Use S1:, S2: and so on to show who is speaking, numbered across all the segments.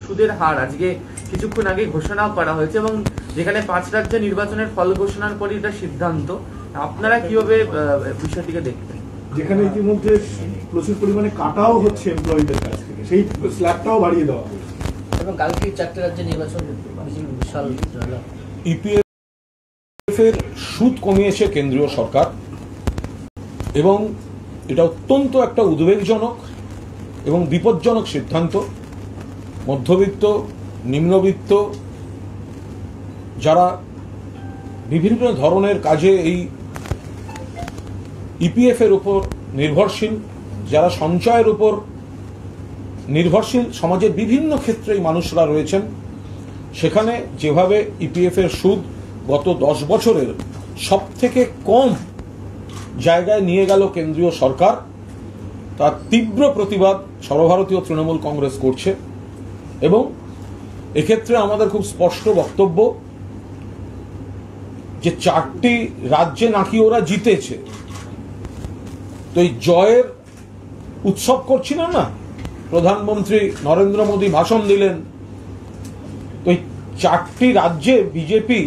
S1: সুদের হার আজকে কিছুক্ষণ আগে ঘোষণাও করা হয়েছে এবং যেখানে 5 রাজ্যে নির্বাচনের ফল ঘোষণার পরে এটা সিদ্ধান্ত, আপনারা কিভাবে বিষয়টিকে দেখবেন?
S2: যেখানে ইতিমধ্যে প্রচুর পরিমাণে কাটাও হচ্ছে এমপ্লয়িদের কাছ থেকে, সেই স্ল্যাবটাও বাড়িয়ে দেওয়া হবে
S3: এবং কালকে 4টে রাজ্যে নির্বাচন বিশাল
S4: ইপিএফ এর সুদ কমিয়েছে কেন্দ্রীয় সরকার এবং এটা অত্যন্ত একটা উদ্বেগজনক এবং বিপজ্জনক সিদ্ধান্ত। মধ্যবিত্ত, নিম্নবিত্ত যারা বিভিন্ন ধরনের কাজে এই ইপিএফ এর উপর নির্ভরশীল, যারা সঞ্চয়ের উপর নির্ভরশীল, সমাজের বিভিন্ন ক্ষেত্রে মানুষরা রয়েছেন, সেখানে যেভাবে ইপিএফ এর সুদ গত 10 বছরের সব থেকে কম জায়গায় নিয়ে গেল কেন্দ্রীয় সরকার, তার তীব্র প্রতিবাদ সর্বভারতীয় তৃণমূল কংগ্রেস করছে। এবং এক্ষেত্রে আমাদের খুব স্পষ্ট বক্তব্য যে 4টি রাজ্যে নাকি ওরা জিতেছে, তো এই জয়ের উৎসব করছিলেন না, প্রধানমন্ত্রী নরেন্দ্র মোদী ভাষণ দিলেন, তো এই 4টি রাজ্যে বিজেপি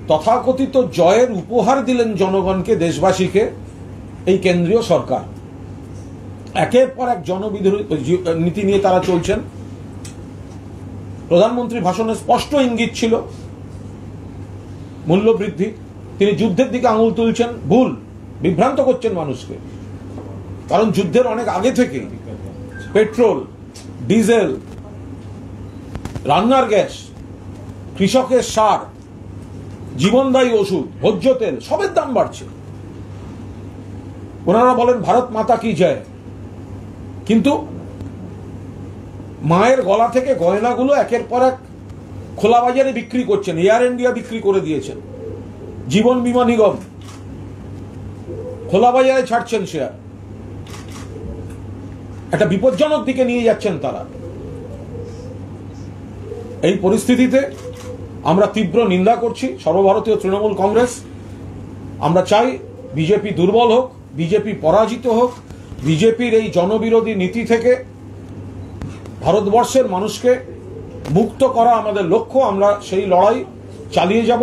S4: তথাকথিত জয়ের উপহার দিলেন জনগণকে, দেশবাসীকে এই কেন্দ্রীয় সরকার। একের পর এক জনবিরোধী নীতি নিয়ে তারা চলছেন। প্রধানমন্ত্রী ভাষণে স্পষ্ট ইঙ্গিত ছিল মূল্যবৃদ্ধি, তিনি যুদ্ধের দিকে আঙুল তুলছেন, ভুল, বিভ্রান্ত করছেন মানুষকে। কারণ যুদ্ধের অনেক আগে থেকে পেট্রোল, ডিজেল, রান্নার গ্যাস, কৃষকের সার, জীবনদায়ী ওষুধ, ভোজ্য তেল, সবের দাম বাড়ছে। ওনারা বলেন ভারত মাতা কি জয়, কিন্তু মায়ের গলা থেকে গয়নাগুলো একের পর এক খোলা বাজারে বিক্রি করছেন। এয়ার ইন্ডিয়া বিক্রি করে দিয়েছেন, জীবন বীমা নিগম খোলা বাজারে ছাড়ছেন শেয়ার, একটা বিপজ্জনক দিকে নিয়ে যাচ্ছেন তারা। এই পরিস্থিতিতে আমরা তীব্র নিন্দা করছি সর্বভারতীয় তৃণমূল কংগ্রেস। আমরা চাই বিজেপি দুর্বল হোক, বিজেপি পরাজিত হোক, বিজেপির এই জনবিরোধী নীতি থেকে ভারতবর্ষের মানুষকে মুক্ত করা আমাদের লক্ষ্য। আমরা সেই লড়াই চালিয়ে যাব।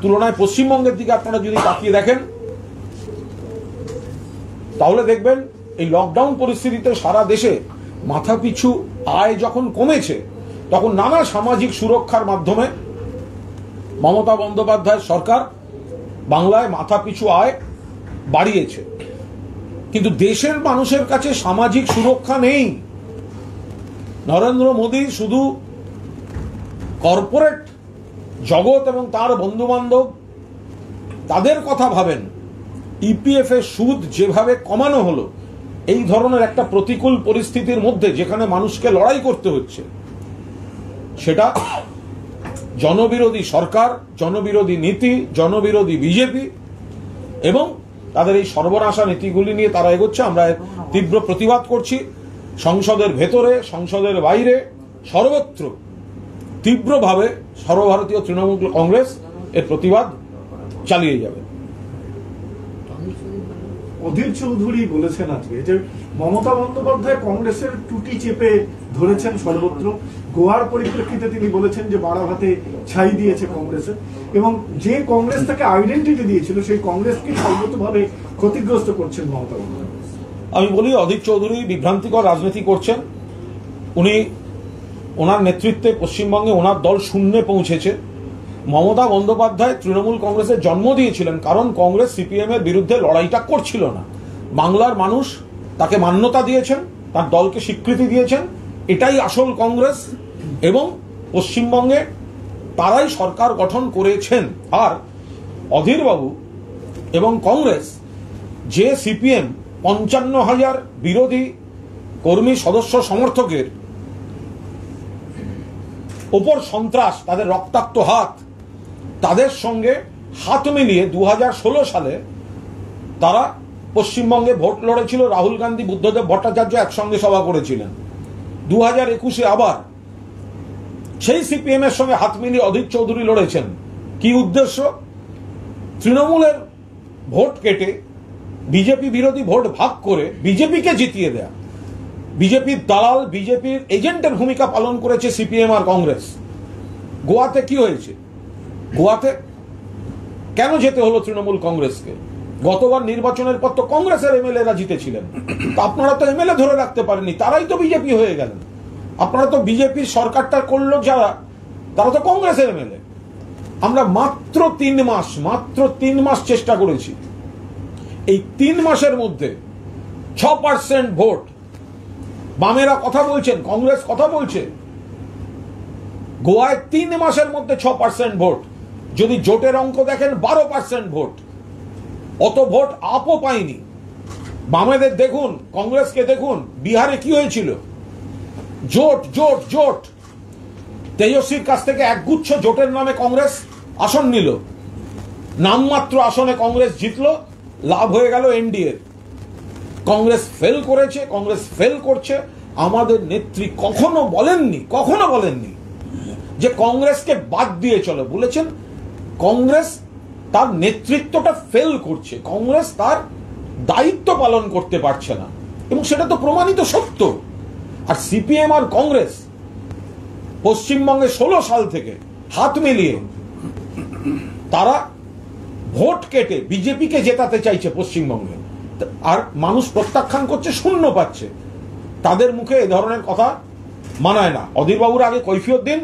S4: তুলনায় পশ্চিমবঙ্গের দিকে আপনারা যদি তাকিয়ে দেখেন, তাহলে দেখবেন এই লকডাউন পরিস্থিতিতে সারা দেশে মাথাপিছু আয় যখন কমেছে, তখন নানা সামাজিক সুরক্ষার মাধ্যমে মমতা বন্দ্যোপাধ্যায় সরকার বাংলায় মাথাপিছু আয় বাড়িয়েছে। কিন্তু দেশের মানুষের কাছে সামাজিক সুরক্ষা নেই। নরেন্দ্র মোদী শুধু কর্পোরেট জগৎ এবং তার বন্ধু বান্ধব তাদের কথা ভাবেন। ইপিএফ এর সুদ যেভাবে কমানো হলো, এই ধরনের একটা প্রতিকূল পরিস্থিতির মধ্যে যেখানে মানুষকে লড়াই করতে হচ্ছে, সেটা জনবিরোধী সরকার, জনবিরোধী নীতি, জনবিরোধী বিজেপি এবং তাদের এই সর্বনাশা নীতিগুলি নিয়ে তারা এগোচ্ছে। আমরা তীব্র প্রতিবাদ করছি। সংসদের ভেতরে, সংসদের বাইরে, সর্বত্র তীব্রভাবে সর্বভারতীয় তৃণমূল কংগ্রেস এর প্রতিবাদ চালিয়ে যাবে।
S2: অধীর চৌধুরী বলেছেন আজকে যে মমতা বন্দ্যোপাধ্যায় কংগ্রেসের টুটি চেপে ধরেছেন সর্বত্র। গোয়ার পরিপ্রেক্ষিতে তিনি বলেছেন যে বাড়াভাতে ছাই দিয়েছে কংগ্রেসের, এবং যে কংগ্রেস তাকে আইডেন্টিটি দিয়েছিল সেই কংগ্রেসকে সর্বতভাবে ক্ষতিগ্রস্ত করছেন মমতা বন্দ্যোপাধ্যায়।
S4: আমি বলি, অধীর চৌধুরী বিভ্রান্তিকর রাজনীতি করছেন। উনি ওনার নেতৃত্বে পশ্চিমবঙ্গে ওনার দল শূন্যে পৌঁছেছে। মমতা বন্দ্যোপাধ্যায় তৃণমূল কংগ্রেসের জন্ম দিয়েছিলেন কারণ কংগ্রেস সিপিএম এর বিরুদ্ধে লড়াইটা করছিল না। বাংলার মানুষ তাকে মান্যতা দিয়েছেন, তার দলকে স্বীকৃতি দিয়েছেন, এটাই আসল কংগ্রেস, এবং পশ্চিমবঙ্গে তারাই সরকার গঠন করেছেন। আর অধীরবাবু এবং কংগ্রেস যে সিপিএম 55,000 বিরোধী কর্মী, সদস্য, সমর্থকের ওপর সন্ত্রাস, তাদের রক্তাক্ত হাত, তাদের সঙ্গে হাত মিলিয়ে 2016 সালে তারা পশ্চিমবঙ্গে ভোট লড়েছিল। রাহুল গান্ধী, বুদ্ধদেব ভট্টাচার্য একসঙ্গে সভা করেছিলেন। 2021-এ আবার সেই সিপিএম এর সঙ্গে হাত মিলিয়ে অধীর চৌধুরী লড়েছেন। কি উদ্দেশ্য? তৃণমূলের ভোট কেটে, বিজেপি বিরোধী ভোট ভাগ করে বিজেপিকে জিতিয়ে দেয়া। বিজেপির দালাল, বিজেপির এজেন্টের ভূমিকা পালন করেছে সিপিএম আর কংগ্রেস। গোয়াতে কি হয়েছে? গোয়াতে কেন যেতে হলো তৃণমূল কংগ্রেসকে? গতবার নির্বাচনের পর তো কংগ্রেসের এমএলএরা জিতেছিলেন, তো আপনারা তো এমএলএ ধরে রাখতে পারেননি, তারাই তো বিজেপি হয়ে গেলেন। আপনারা তো বিজেপির সরকারটা করলো যারা, তারা তো কংগ্রেসের এমএলএ। আমরা মাত্র 3 মাস চেষ্টা করেছি। এই 3 মাসের মধ্যে 6% ভোট, বামেরা কথা বলছেন, কংগ্রেস কথা বলছে, গোয়ায় 3 মাসের মধ্যে 6% ভোট। যদি জোটের অঙ্ক দেখেন 12% ভোট। অত ভোট আপও পায়নি। বামেদের দেখুন, কংগ্রেসকে দেখুন, বিহারে কি হয়েছিল? জোট জোট জোট। তেজস্বীর কাছ থেকে একগুচ্ছ জোটের নামে কংগ্রেস আসন নিল, নামমাত্র আসনে কংগ্রেস জিতলো, লাভ হয়ে গেল এনডিএ। কংগ্রেস ফেল করেছে, কংগ্রেস ফেল করছে। আমাদের নেত্রী কখনো বলেননি যে কংগ্রেসকে বাদ দিয়ে চলো। বলেছেন কংগ্রেস তার নেতৃত্বটা ফেল করছে, কংগ্রেস তার দায়িত্ব পালন করতে পারছে না, এবং সেটা তো প্রমাণিত সত্য। আর সিপিএম আর কংগ্রেস পশ্চিমবঙ্গে 16 সাল থেকে হাত মিলিয়ে তারা ভোট কেটে বিজেপিকে জেতাতে চাইছে পশ্চিমবঙ্গে, আর মানুষ প্রত্যাখ্যান করছে, শূন্য পাচ্ছে। তাদের মুখে এ ধরনের কথা মানায় না। অধীরবাবুর আগে কৈফিয়ত দিন,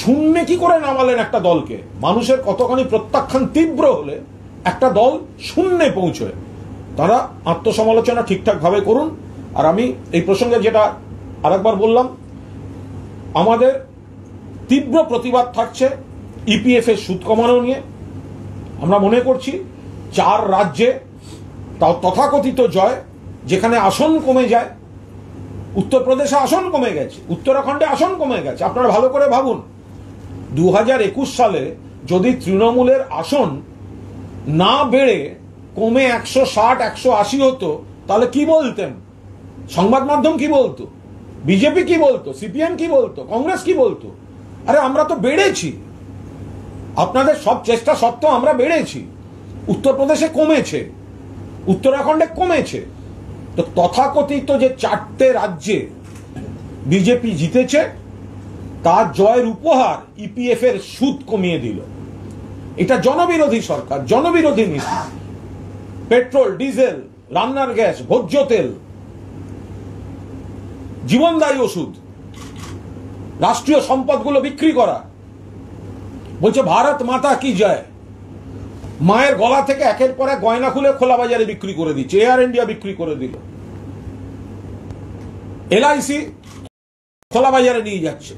S4: শূন্যে কি করে নামালেন একটা দলকে? মানুষের কতখানি প্রত্যাখ্যান তীব্র হলে একটা দল শূন্যে পৌঁছয়। তারা আত্মসমালোচনা ঠিকঠাক ভাবে করুন। আর আমি এই প্রসঙ্গে যেটা আরেকবার বললাম, আমাদের তীব্র প্রতিবাদ থাকছে ইপিএফ এর সুদ কমানো নিয়ে। আমরা মনে করছি 4 রাজ্যে তাও তথাকথিত জয়, যেখানে আসন কমে যায়। উত্তরপ্রদেশে আসন কমে গেছে, উত্তরাখণ্ডে আসন কমে গেছে। আপনারা ভালো করে ভাবুন, 2021 সালে যদি তৃণমূলের আসন না বেড়ে কমে 160 180 হতো, তাহলে কি বলতেন? সংবাদ মাধ্যম কি বলতো? বিজেপি কি বলতো? সিপিএম কি বলতো? কংগ্রেস কি বলতো? আরে আমরা তো বেড়েছি, আপনাদের সব চেষ্টা সত্ত্বেও আমরা বেড়েছি। উত্তরপ্রদেশে কমেছে, উত্তরাখণ্ডে কমেছে। তো তথাকথিত যে 4টে রাজ্যে বিজেপি জিতেছে, তার জয়ের উপহার ইপিএফ এর সুদ কমিয়ে দিল। এটা জনবিরোধী সরকার, জনবিরোধী নীতি। পেট্রোল, ডিজেল, রান্নার গ্যাস, ভোজ্য তেল, জীবনদায়ী ওষুধ, রাষ্ট্রীয় সম্পদগুলো বিক্রি করা। বলছে ভারত মাতা কি জয়। মায়ের গলা থেকে একের পর এক গয়না খুলে খোলা বাজারে বিক্রি করে দিচ্ছে। এয়ার ইন্ডিয়া বিক্রি করে দিল, এলআইসি খোলা বাজারে নিয়ে যাচ্ছে।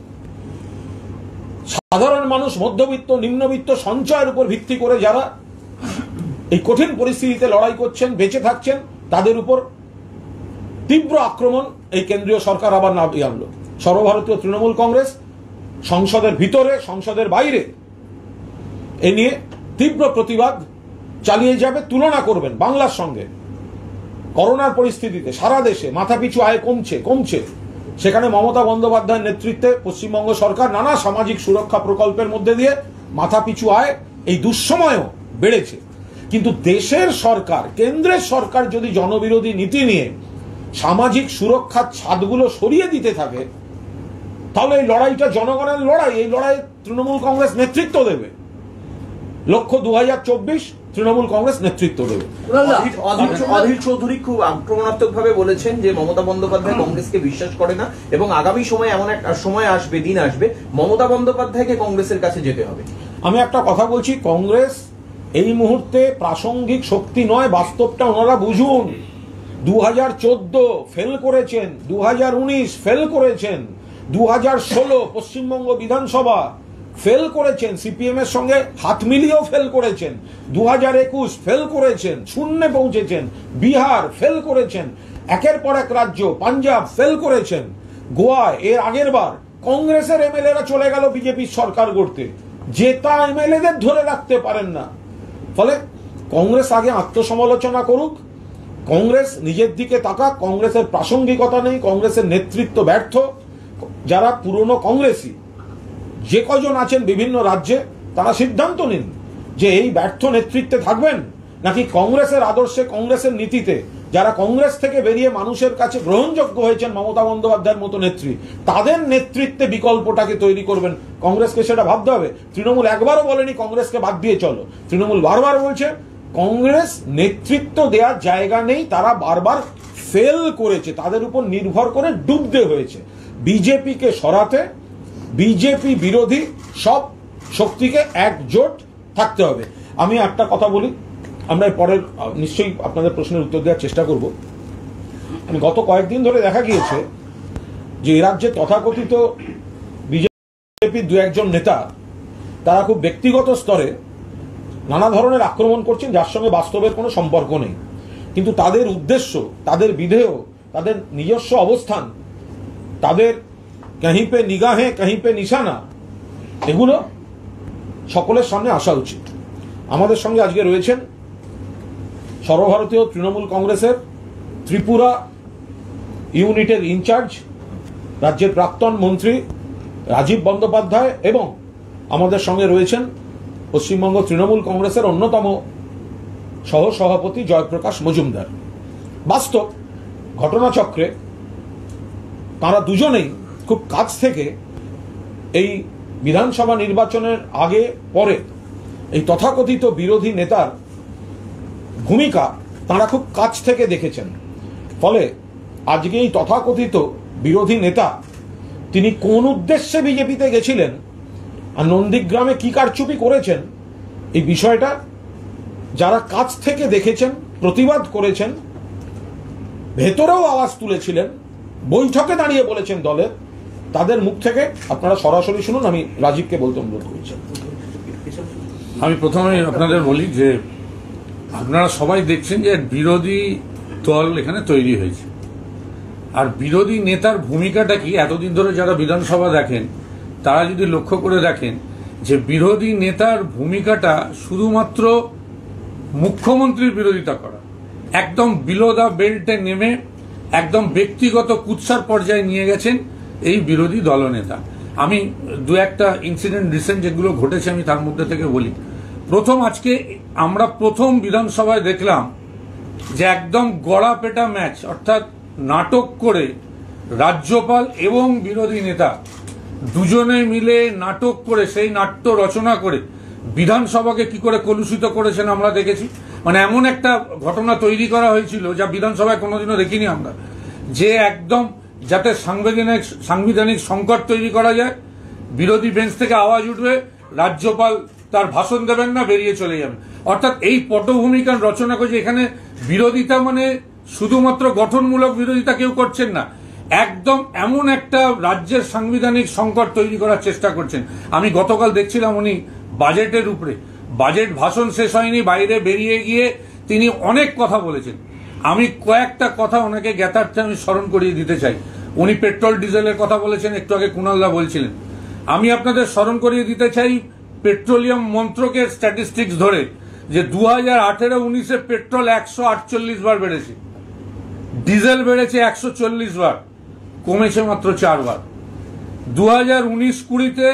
S4: সাধারণ মানুষ, মধ্যবিত্ত, নিম্নবিত্ত, সঞ্চয়ের উপর ভিত্তি করে যারা এই কঠিন পরিস্থিতিতে লড়াই করছেন, বেঁচে থাকছেন, তাদের উপর তীব্র আক্রমণ এই কেন্দ্রীয় সরকার আবার নামিয়ে আনলো। সর্বভারতীয় তৃণমূল কংগ্রেস সংসদের ভিতরে, সংসদের বাইরে এ নিয়ে তীব্র প্রতিবাদ চালিয়ে যাবে। তুলনা করবেন বাংলার সঙ্গে। করোনার পরিস্থিতিতে সারা দেশে মাথাপিছু আয় কমছে। সেখানে মমতা বন্দ্যোপাধ্যায়ের নেতৃত্বে পশ্চিমবঙ্গ সরকার নানা সামাজিক সুরক্ষা প্রকল্পের মধ্যে দিয়ে মাথাপিছু আয় এই দুঃসময়েও বেড়েছে। কিন্তু দেশের সরকার, কেন্দ্রের সরকার যদি জনবিরোধী নীতি নিয়ে সামাজিক সুরক্ষার ছাদগুলো সরিয়ে দিতে থাকে, তাহলে এই লড়াইটা জনগণের লড়াই। এই লড়াই তৃণমূল কংগ্রেস নেতৃত্ব দেবে। লক্ষ্য 2024, তৃণমূল কংগ্রেস নেতৃত্ব দেবে।
S5: অধীর চৌধুরী খুব আক্রমণাত্মক ভাবে বলেছেন যে মমতা বন্দ্যোপাধ্যায় কংগ্রেসকে বিশ্বাস করে না, এবং আগামী সময় এমন একটা সময় আসবে, দিন আসবে, মমতা বন্দ্যোপাধ্যায়কে কংগ্রেসের কাছে যেতে হবে।
S4: আমি একটা কথা বলছি, কংগ্রেস এই মুহূর্তে প্রাসঙ্গিক শক্তি নয়, বাস্তবটা ওনারা বুঝুন। 2014 ফেল করেছেন, 2019 ফেল করেছেন, 2016 পশ্চিমবঙ্গ বিধানসভা ফেল করেছেন, সিপিএম এর সঙ্গে হাত মিলিয়েও ফেল করেছেন, 2021 ফেল করেছেন, শূন্যে পৌঁছেছেন, বিহার ফেল করেছেন, একের পর এক রাজ্য, পাঞ্জাব ফেল করেছেন, গোয়ায় এর আগের বার কংগ্রেসের এমএলএরা চলে গেল বিজেপির সরকার গড়তে। জেতা এমএলএদের ধরে রাখতে পারেন না। ফলে কংগ্রেস আগে আত্মসমালোচনা করুক, কংগ্রেস নিজের দিকে তাকাক। কংগ্রেসের প্রাসঙ্গিকতা নেই, কংগ্রেসের নেতৃত্ব ব্যর্থ। যারা পুরনো কংগ্রেসী যে কজন আছেন বিভিন্ন রাজ্যে, তারা সিদ্ধান্ত নিন যে এই ব্যর্থ নেতৃত্বে থাকবেন, নাকি কংগ্রেসের আদর্শে, কংগ্রেসের নীতিতে যারা কংগ্রেস থেকে বেরিয়ে মানুষের কাছে গ্রহণযোগ্য হয়েছেন মমতা বন্দ্যোপাধ্যায়ের মতো নেত্রী, তাদের নেতৃত্বে বিকল্পটাকে তৈরি করবেন। কংগ্রেসকে সেটা ভাবতে হবে। তৃণমূল একবারও বলেনি কংগ্রেসকে বাদ দিয়ে চলো, তৃণমূল বারবার বলছে কংগ্রেস নেতৃত্ব দেওয়ার জায়গা নেই, তারা বারবার ফেল করেছে, তাদের উপর নির্ভর করে ডুবতে হয়েছে। বিজেপিকে সরাতে বিজেপি বিরোধী সব শক্তিকে একজোট থাকতে হবে। আমি একটা কথা বলি, আমরা পরের নিশ্চয়ই আপনাদের প্রশ্নের উত্তর দেওয়ার চেষ্টা করব। আমি গত কয়েকদিন ধরে দেখা গিয়েছে যে এ রাজ্যে তথাকথিত বিজেপি দু একজন নেতা তারা খুব ব্যক্তিগত স্তরে নানা ধরনের আক্রমণ করছেন, যার সঙ্গে বাস্তবের কোনো সম্পর্ক নেই, কিন্তু তাদের উদ্দেশ্য, তাদের বিধেয়, তাদের নিজস্ব অবস্থান, তাদের কাहीं পে নিগাহে কাहीं পে নিশানা, এগুলো সকলের সামনে আসা উচিত। আমাদের সঙ্গে আজকে রয়েছেন সর্বভারতীয় তৃণমূল কংগ্রেসের ত্রিপুরা ইউনিটের ইনচার্জ রাজ্যের প্রাক্তন মন্ত্রী রাজীব বন্দ্যোপাধ্যায়, এবং আমাদের সঙ্গে রয়েছেন পশ্চিমবঙ্গ তৃণমূল কংগ্রেসের অন্যতম সহসভাপতি জয়প্রকাশ মজুমদার। বাস্তব ঘটনাচক্রে তারা দুজনেই খুব কাছ থেকে এই বিধানসভা নির্বাচনের আগে পরে এই তথাকথিত বিরোধী নেতার ভূমিকা তারা খুব কাছ থেকে দেখেছেন। ফলে আজকে এই তথাকথিত বিরোধী নেতা তিনি কোন উদ্দেশ্যে বিজেপিতে গেছিলেন আর নন্দীগ্রামে কি কারচুপি করেছেন, এই বিষয়টা যারা কাছ থেকে দেখেছেন, প্রতিবাদ করেছেন, ভেতরেও আওয়াজ তুলেছিলেন, বৈঠকে দাঁড়িয়ে বলেছেন দলের, তাদের মুখ থেকে আপনারা সরাসরি শুনুন। আমি রাজীবকে বলতে অনুরোধ করছি।
S6: আমি প্রথমে আপনাদের বলি যে আপনারা সবাই দেখছেন যে বিরোধী দল এখানে তৈরি হয়েছে, আর বিরোধী নেতার ভূমিকাটা কি এতদিন ধরে যারা বিধানসভা দেখেন তারা যদি লক্ষ্য করে দেখেন যে বিরোধী নেতার ভূমিকাটা শুধুমাত্র মুখ্যমন্ত্রীর বিরোধিতা করা, একদম বিলো দ্য বেল্টে নেমে একদম ব্যক্তিগত কুৎসার পর্যায়ে নিয়ে গেছেন এই বিরোধী দলনেতা। আমি দু একটা ইনসিডেন্ট রিসেন্ট যেগুলো ঘটেছে আমি তার মধ্যে থেকে বলি। প্রথম, আজকে আমরা প্রথম বিধানসভায় দেখলাম যে একদম গড়াপেটা ম্যাচ, অর্থাৎ নাটক করে রাজ্যপাল এবং বিরোধী নেতা দুজনে মিলে নাটক করে, সেই নাট্য রচনা করে বিধানসভাকে কি করে কলুষিত করেছেন আমরা দেখেছি। মানে এমন একটা ঘটনা তৈরি করা হয়েছিল যা বিধানসভায় কোনোদিনও দেখিনি আমরা, যে একদম যাতে সাংবিধানিক সংকট তৈরি করা যায়, বিরোধী বেঞ্চ থেকে আওয়াজ উঠবে, রাজ্যপাল তার ভাষণ দেবেন না, বেরিয়ে চলে যাবেন। অর্থাৎ এই পটভূমিকা রচনা করেছে। এখানে বিরোধিতা মানে শুধুমাত্র গঠনমূলক বিরোধিতা কেউ করছেন না, একদম এমন একটা রাজ্যের সাংবিধানিক সংকট তৈরি করার চেষ্টা করছেন। আমি গতকাল দেখছিলাম উনি বাজেটের উপরে, বাজেট ভাষণ শেষ হয়নি, বাইরে বেরিয়ে গিয়ে তিনি অনেক কথা বলেছেন। আমি কয়েকটা কথা ওনাকে জ্ঞাতার্থে আমি স্মরণ করিয়ে দিতে চাই। উনি পেট্রোল ডিজেলের কথা বলেছেন, একটু আগে কুণালদা বলছিলেন। আমি আপনাদের স্মরণ করিয়ে দিতে চাই পেট্রোলিয়াম মন্ত্রকের স্ট্যাটিস্টিক্স ধরে যে 2018-19 পেট্রোল 148 বার বেড়েছে, ডিজেল বেড়েছে 140 বার, কমেছে মাত্র 4 বার। 2019-20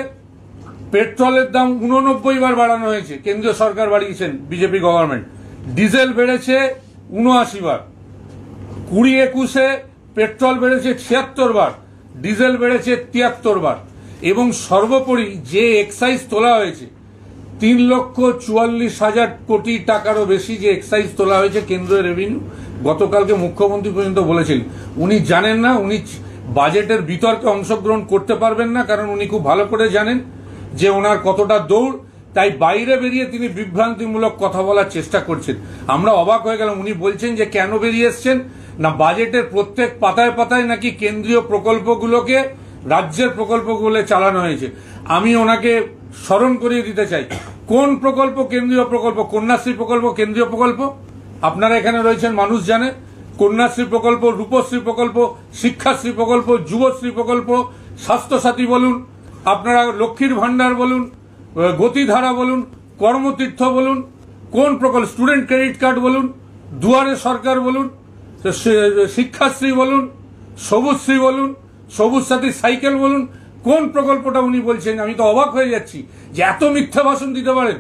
S6: পেট্রোলের দাম 89 বার বাড়ানো হয়েছে, কেন্দ্রীয় সরকার বাড়িয়েছেন, বিজেপি গভর্নমেন্ট। ডিজেল বেড়েছে 79 বার। 20-21 পেট্রোল বেড়েছে 76 বার, ডিজেল বেড়েছে 73 বার। এবং সর্বোপরি যে এক্সাইজ তোলা হয়েছে 3,44,000 কোটি টাকারও বেশি যে এক্সাইজ তোলা হয়েছে কেন্দ্রীয় রেভিনিউ, গতকালকে মুখ্যমন্ত্রী পর্যন্ত বলেছিলেন উনি জানেন না, উনি বাজেটের বিতর্কে অংশগ্রহণ করতে পারবেন না, কারণ উনি খুব ভালো করে জানেন যে ওনার কতটা দৌড়, তাই বাইরে বেরিয়ে তিনি বিভ্রান্তিমূলক কথা বলার চেষ্টা করছেন। আমরা অবাক হয়ে গেলাম। উনি বলছেন যে কেন বেরিয়ে এসছেন না, বাজেটের প্রত্যেক পাতায় পাতায় নাকি কেন্দ্রীয় প্রকল্পগুলোকে রাজ্যের প্রকল্পগুলো চালানো হয়েছে। আমি ওনাকে স্মরণ করিয়ে দিতে চাই, কোন প্রকল্প কেন্দ্রীয় প্রকল্প? কন্যাশ্রী প্রকল্প কেন্দ্রীয় প্রকল্প, আপনারা এখানে রয়েছেন মানুষ জানে। কন্যাশ্রী প্রকল্প, রূপশ্রী প্রকল্প, শিক্ষাশ্রী প্রকল্প, যুবশ্রী প্রকল্প, স্বাস্থ্যসাথী বলুন, আপনারা লক্ষ্মীর ভান্ডার বলুন, গতিধারা বলুন, কর্মতীর্থ বলুন, কোন প্রকল্প, স্টুডেন্ট ক্রেডিট কার্ড বলুন, দুয়ারে সরকার বলুন, শিক্ষাশ্রী বলুন, সবুজশ্রী বলুন, সবুজ সাথী সাইকেল বলুন, কোন প্রকল্পটা উনি বলছেন? আমি তো অবাক হয়ে যাচ্ছি যে এত মিথ্যা ভাষণ দিতে পারেন।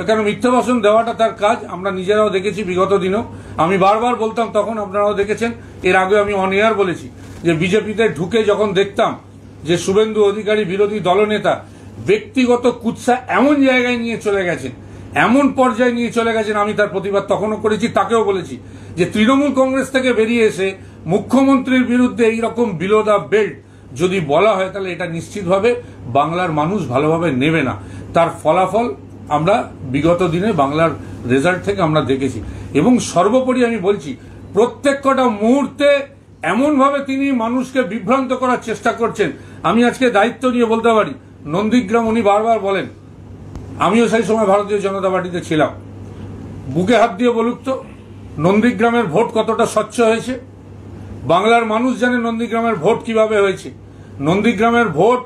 S6: কেন মিথ্যা ভাষণ দেওয়াটা তার কাজ, আমরা নিজেরাও দেখেছি বিগত দিনেও। আমি বারবার বলতাম, তখন আপনারাও দেখেছেন, এর আগে আমি অন এয়ার বলেছি যে বিজেপিতে ঢুকে যখন দেখতাম যে শুভেন্দু অধিকারী বিরোধী দলনেতা ব্যক্তিগত কুৎসা এমন জায়গায় নিয়ে চলে গেছেন, এমন পর্যায়ে নিয়ে চলে গেছেন, আমি তার প্রতিবাদ তখনও করেছি, তাকেও বলেছি যে তৃণমূল কংগ্রেস থেকে বেরিয়ে এসে মুখ্যমন্ত্রীর বিরুদ্ধে এইরকম বিলো দ্য বেল্ট যদি বলা হয়, তাহলে এটা নিশ্চিতভাবে বাংলার মানুষ ভালোভাবে নেবে না। তার ফলাফল আমরা বিগত দিনে বাংলার রেজাল্ট থেকে আমরা দেখেছি। এবং সর্বোপরি আমি বলছি, প্রত্যেক কটা মুহূর্তে এমনভাবে তিনি মানুষকে বিভ্রান্ত করার চেষ্টা করছেন। আমি আজকে দায়িত্ব নিয়ে বলতে পারি, নন্দীগ্রাম উনি বারবার বলেন, আমিও সেই সময় ভারতীয় জনতা পার্টিতে ছিলাম, বুকে হাত দিয়ে বলুক তো নন্দীগ্রামের ভোট কতটা স্বচ্ছ হয়েছে? বাংলার মানুষ জানে নন্দীগ্রামের ভোট কিভাবে হয়েছে। নন্দীগ্রামের ভোট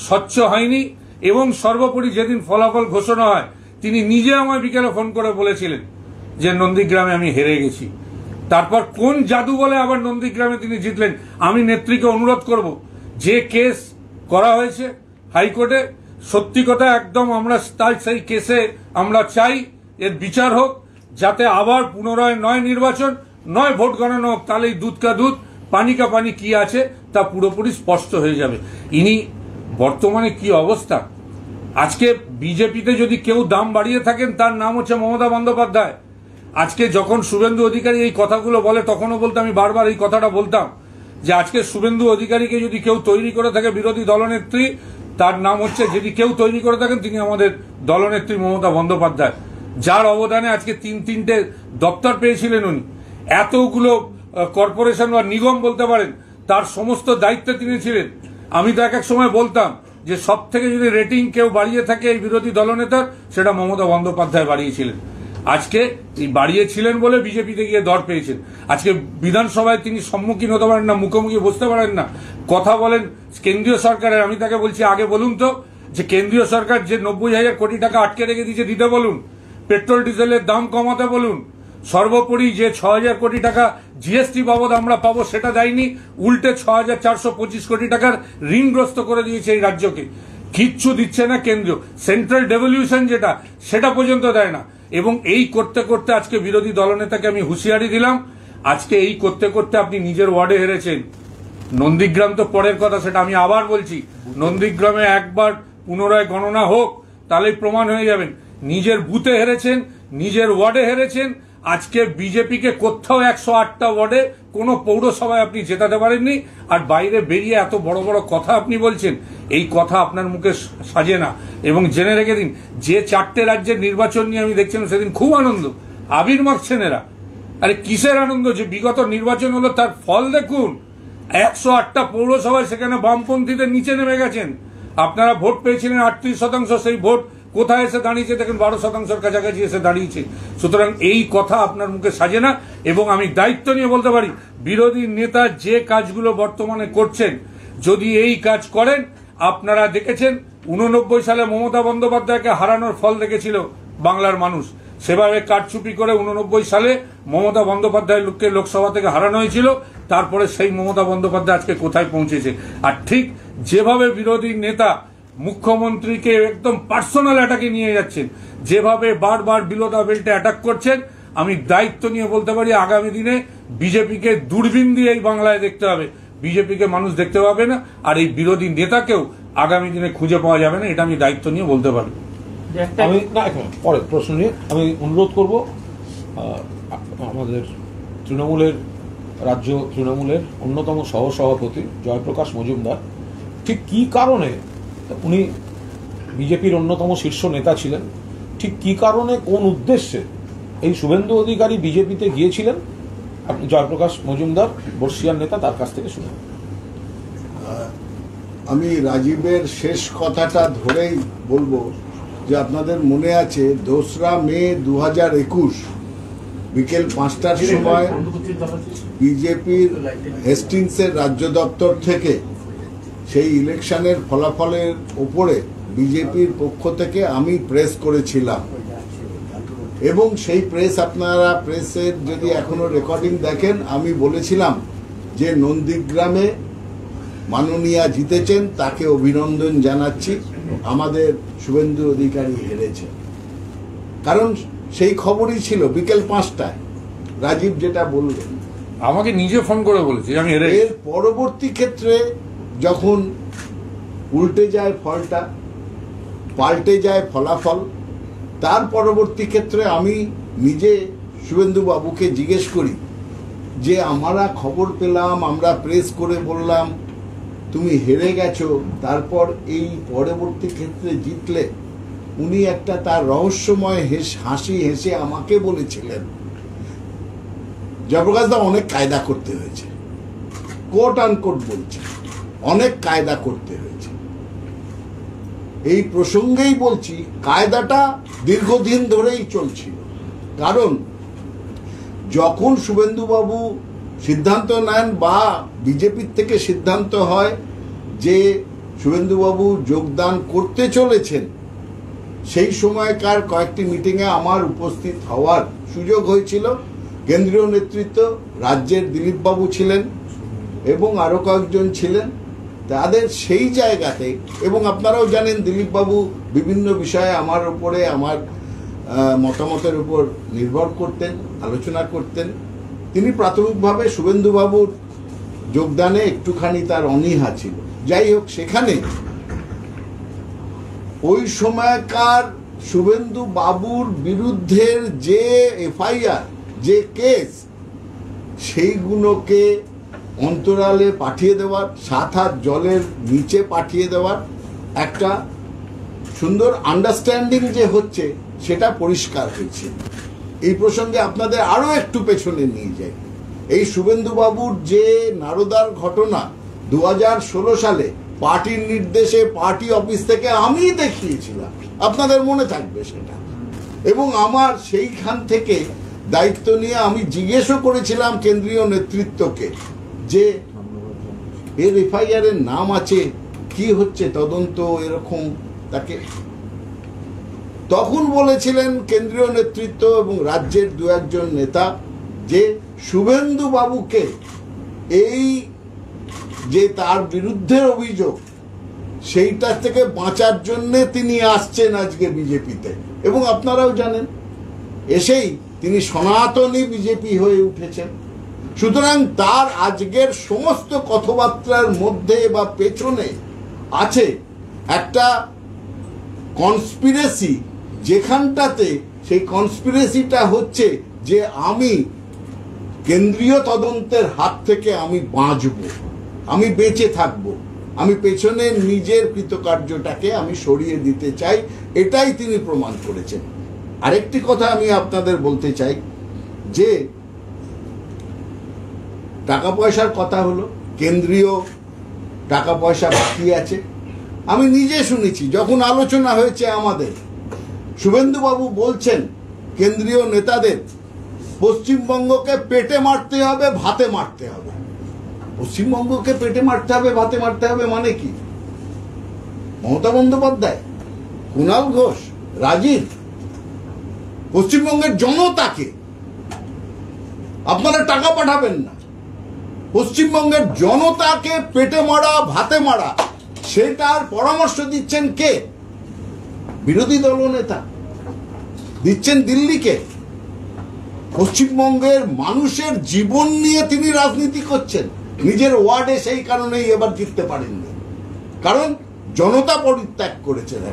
S6: স্বচ্ছ হয়নি। এবং সর্বোপরি যেদিন ফলাফল ঘোষণা হয়, তিনি নিজে আমায় বিকেলে ফোন করে বলেছিলেন যে নন্দীগ্রামে আমি হেরে গেছি। তারপর কোন জাদু বলে আবার নন্দীগ্রামে তিনি জিতলেন। আমি নেত্রীকে অনুরোধ করব, যে কেস করা হয়েছে হাইকোর্টে, সত্যি কথা একদম আমরা তাই সেই কেসে আমরা চাই এর বিচার হোক, যাতে আবার পুনরায় নয় নির্বাচন, নয় ভোট গণনা হোক। তাহলেই দুধ কা দুধ পানি কা পানি কি আছে তা পুরোপুরি স্পষ্ট হয়ে যাবে। ইনি বর্তমানে কি অবস্থা, আজকে বিজেপিতে যদি কেউ দাম বাড়িয়ে থাকেন, তার নাম হচ্ছে মমতা বন্দ্যোপাধ্যায়। আজকে যখন শুভেন্দু অধিকারী এই কথাগুলো বলে, তখনও বলতে আমি বারবার এই কথাটা বলতাম যে আজকে শুভেন্দু অধিকারীকে যদি কেউ তৈরি করে থাকে বিরোধী দলনেত্রী, তার নাম হচ্ছে, যদি কেউ তৈরি করে থাকেন, তিনি আমাদের দলনেত্রী মমতা বন্দ্যোপাধ্যায়, যার অবদানে আজকে তিনটে দপ্তর পেয়েছিলেন উনি। এতগুলো কর্পোরেশন বা নিগম বলতে পারেন, তার সমস্ত দায়িত্বে তিনি ছিলেন। আমি তো এক সময় বলতাম যে সব থেকে যদি রেটিং কেউ বাড়িয়ে থাকে এই বিরোধী দলনেতার, সেটা মমতা বন্দ্যোপাধ্যায় বাড়িয়েছিলেন। আজকে এই বাড়িয়েছিলেন বলে বিজেপিতে গিয়ে দর পেয়েছেন। আজকে বিধানসভায় তিনি সম্মুখীন হতে পারেন না, মুখোমুখি বসতে পারেন না, কথা বলেন কেন্দ্রীয় সরকারের। আমি তাকে বলছি, আগে বলুন তো যে কেন্দ্রীয় সরকার যে 90,000 কোটি টাকা আটকে রেখে দিয়েছে, দিতে বলুন। পেট্রোল ডিজেলের দাম কমাতে বলুন। সর্বোপরি যে 6,000 কোটি টাকা জিএসটি বাবদ আমরা পাবো, সেটা দেয়নি, উল্টে 6,425 কোটি টাকার ঋণগ্রস্ত করে দিয়েছে এই রাজ্যকে। কিচ্ছু দিচ্ছে না কেন্দ্রীয়, সেন্ট্রাল ডেভলিউশন যেটা, সেটা পর্যন্ত দেয় না। এবং এই করতে করতে আজকে বিরোধী দলনেতাকে আমি হুঁশিয়ারি দিলাম, আজকে এই করতে করতে আপনি নিজের ওয়ার্ডে হেরেছেন। নন্দীগ্রাম তো পরের কথা, সেটা আমি আবার বলছি, নন্দীগ্রামে একবার পুনরায় গণনা হোক, তাহলেই প্রমাণ হয়ে যাবেন। নিজের বুথে হেরেছেন, নিজের ওয়ার্ডে হেরেছেন। আজকে বিজেপিকে কোথাও 108টা ওয়ার্ডে কোনো পৌরসভায় আপনি জেতাতে পারেননি। আর বাইরে বেরিয়ে এত বড় বড় কথা আপনি বলছেন, এই কথা আপনার মুখে সাজে না। এবং জেনে রেখে দিন, যে 4টে রাজ্যের নির্বাচন নিয়ে আমি দেখছিলাম সেদিন খুব আনন্দ, আবির মাখছেন এরা। আরে কিসের আনন্দ? যে বিগত নির্বাচন হলো তার ফল দেখুন। 108টা পৌরসভায় সেখানে বামপন্থীদের নিচে নেমে গেছেন। আপনারা ভোট পেয়েছিলেন 38%, সেই ভোট কোথায় এসে দাঁড়িয়েছে দেখেন, 12%-র কাছাকাছি এসে দাঁড়িয়েছে। সুতরাং এই কথা আপনার মুখে সাজে না। এবং আমি দায়িত্ব নিয়ে বলতে পারি, বিরোধী নেতা যে কাজগুলো বর্তমানে করছেন, যদি এই কাজ করেন, আপনারা দেখেছেন 89 সালে মমতা বন্দ্যোপাধ্যায়কে হারানোর ফল দেখেছিল বাংলার মানুষ। সেভাবে কারচুপি করে 89 সালে মমতা বন্দ্যোপাধ্যায়কে লোকসভা থেকে হারানো হয়েছিল। তারপরে সেই মমতা বন্দ্যোপাধ্যায় আজকে কোথায় পৌঁছেছে। আর ঠিক যেভাবে বিরোধী নেতা মুখ্যমন্ত্রীকে একদম পার্সোনাল অ্যাটাকে নিয়ে যাচ্ছেন, যেভাবে বারবার বিলো দ্য বেল্টে অ্যাটাক করছেন, আমি দায়িত্ব নিয়ে বলতে পারি আগামী দিনে বিজেপিকে দূরবীন দিয়ে এই বাংলায় দেখতে হবে। বিজেপিকে মানুষ দেখতে পাবে না, আর এই বিরোধী নেতাকেও আগামী দিনে খুঁজে পাওয়া যাবে না। এটা আমি দায়িত্ব নিয়ে বলতে পারি।
S4: আমি না, এখন পরে প্রশ্ন নিয়ে আমি অনুরোধ করব আমাদের রাজ্য তৃণমূলের অন্যতম সহসভাপতি জয়প্রকাশ মজুমদার, ঠিক কি কারণে, উনি বিজেপির অন্যতম শীর্ষ নেতা ছিলেন, ঠিক কি কারণে, কোন উদ্দেশ্যে এই শুভেন্দু অধিকারী বিজেপিতে গিয়েছিলেন, আপনি জয়প্রকাশ মজুমদার বর্ষিয়ার নেতা, তার কাছ থেকে শুনুন।
S7: আমি রাজীবের শেষ কথাটা ধরেই বলবো যে আপনাদের মনে আছে 2রা মে 2021 বিকেল 5টার সময় বিজেপির হেস্টিংসের রাজ্য দপ্তর থেকে সেই ইলেকশনের ফলাফলের উপরে বিজেপির পক্ষ থেকে আমি প্রেস করেছিলাম। এবং সেই প্রেস, আপনারা প্রেসের যদি এখনো রেকর্ডিং দেখেন, আমি বলেছিলাম যে নন্দীগ্রামে মাননীয়া জিতেছেন, তাকে অভিনন্দন জানাচ্ছি, আমাদের শুভেন্দু অধিকারী হেরেছেন। কারণ সেই খবরই ছিল বিকেল 5টায় রাজীব যেটা বললেন।
S6: আমাকে নিজে ফোন করে বলেছে আমি হেরে
S7: এর পরবর্তী ক্ষেত্রে যখন উল্টে যায় ফলটা, পাল্টে যায় ফলাফল, তার পরবর্তী ক্ষেত্রে আমি নিজে শুভেন্দু বাবুকে জিজ্ঞেস করি যে আমরা খবর পেলাম, আমরা প্রেস করে বললাম তুমি হেরে গেছো, তারপর এই পরবর্তী ক্ষেত্রে জিতলে। উনি একটা তার রহস্যময় হাসি হেসে আমাকে বলেছিলেন, জয়প্রকাশ দা অনেক কায়দা করতে হয়েছে, কোট আনকোট বলছে, অনেক কায়দা করতে হয়েছে। এই প্রসঙ্গেই বলছি কায়দাটা দীর্ঘদিন ধরেই চলছিল। কারণ যখন শুভেন্দুবাবু সিদ্ধান্ত নেন বা বিজেপির থেকে সিদ্ধান্ত হয় যে শুভেন্দুবাবু যোগদান করতে চলেছেন, সেই সময়কার কয়েকটি মিটিংয়ে আমার উপস্থিত হওয়ার সুযোগ হয়েছিল। কেন্দ্রীয় নেতৃত্ব, রাজ্যের দিলীপবাবু ছিলেন এবং আরও কয়েকজন ছিলেন। তাদের সেই জায়গাতে, এবং আপনারাও জানেন দিলীপবাবু বিভিন্ন বিষয়ে আমার উপরে, আমার মতামতের উপর নির্ভর করতেন, আলোচনা করতেন। তিনি প্রাথমিকভাবে শুভেন্দুবাবুর যোগদানে একটুখানি তার অনীহা ছিল। যাই হোক, সেখানে ওই সময়কার শুভেন্দু বাবুর বিরুদ্ধের যে এফআইআর, যে কেস, সেইগুলোকে অন্তরালে পাঠিয়ে দেওয়ার, 7 হাত জলের নিচে পাঠিয়ে দেওয়ার একটা সুন্দর আন্ডারস্ট্যান্ডিং যে হচ্ছে সেটা পরিষ্কার হয়েছে। এই প্রসঙ্গে আপনাদের আরো একটু পেছনে নিয়ে যাই। এই শুভেন্দু বাবুর যে নারদার ঘটনা 2016 সালে পার্টির নির্দেশে পার্টি অফিস থেকে আমি দেখিয়েছিলাম, আপনাদের মনে থাকবে সেটা। এবং আমার সেইখান থেকে দায়িত্ব নিয়ে আমি জিজ্ঞেসও করেছিলাম কেন্দ্রীয় নেতৃত্বকে যে এর এফআইআর এর নাম আছে, কি হচ্ছে তদন্ত, এরকম। তাকে তখন বলেছিলেন কেন্দ্রীয় নেতৃত্ব এবং রাজ্যের 2-1 নেতা যে শুভেন্দু বাবুকে এই যে তার বিরুদ্ধে অভিযোগ, সেইটা থেকে বাঁচার জন্য তিনি আসছেন আজকে বিজেপিতে। এবং আপনারাও জানেন, এসেই তিনি সনাতনী বিজেপি হয়ে উঠেছেন। সুতরাং তার আজকের সমস্ত কথাবার্তার মধ্যে বা পেছনে আছে একটা কনস্পিরেসি, যেখানটাতে সেই কনস্পিরেসিটা হচ্ছে যে আমি কেন্দ্রীয় তদন্তের হাত থেকে আমি বাঁচব, আমি বেঁচে থাকব, আমি পেছনে নিজের কৃতকার্যটাকে আমি সরিয়ে দিতে চাই। এটাই তিনি প্রমাণ করেছেন। আরেকটি কথা আমি আপনাদের বলতে চাই যে টাকা পয়সার কথা হলো, কেন্দ্রীয় টাকা পয়সা বাকি আছে। আমি নিজে শুনেছি যখন আলোচনা হয়েছে আমাদের, শুভেন্দুবাবু বলছেন কেন্দ্রীয় নেতাদের পশ্চিমবঙ্গকে পেটে মারতে হবে, ভাতে মারতে হবে। পশ্চিমবঙ্গকে পেটে মারতে হবে, ভাতে মারতে হবে মানে কি? মমতা বন্দ্যোপাধ্যায়, কুণাল ঘোষ, রাজীব, পশ্চিমবঙ্গের জনতাকে আপনারা টাকা পাঠাবেন না, পশ্চিমবঙ্গের জনতাকে পেটে মারা, ভাতে মারা, সেটার পরামর্শ দিচ্ছেন কে? বিরোধী দলনেতা দিচ্ছেন দিল্লিকে। পশ্চিমবঙ্গের মানুষের জীবন নিয়ে তিনি রাজনীতি করছেন। নিজের ওয়ার্ডে সেই কারণেই এবার জিততে পারেননি, কারণ জনতা পরিত্যাগ করেছেন।